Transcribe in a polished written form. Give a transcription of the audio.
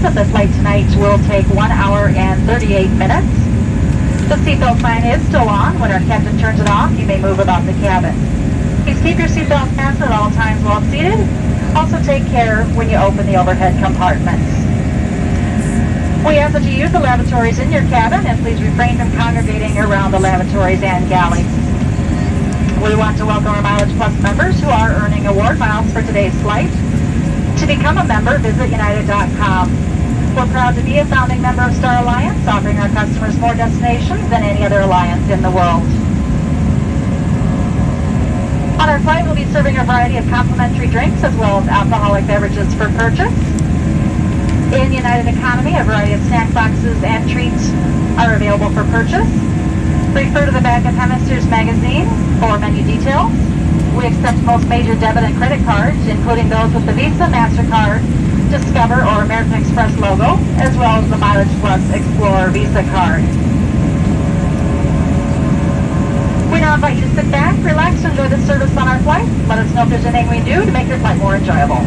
that the flight tonight will take 1 hour and 38 minutes. The seatbelt sign is still on. When our captain turns it off, you may move about the cabin. Please keep your seatbelt fastened at all times while seated. Also take care when you open the overhead compartments. We ask that you use the lavatories in your cabin and please refrain from congregating around the lavatories and galleys. We want to welcome our Mileage Plus members who are earning award miles for today's flight. To become a member, visit United.com. We're proud to be a founding member of Star Alliance, offering our customers more destinations than any other alliance in the world. On our flight, we'll be serving a variety of complimentary drinks as well as alcoholic beverages for purchase. In United Economy, a variety of snack boxes and treats are available for purchase. Refer to the back of Hemispheres magazine for menu details. We accept most major debit and credit cards, including those with the Visa, MasterCard, Discover, or American Express logo, as well as the Mileage Plus Explorer Visa card. We now invite you to sit back, relax, and enjoy the service on our flight. Let us know if there's anything we can do to make your flight more enjoyable.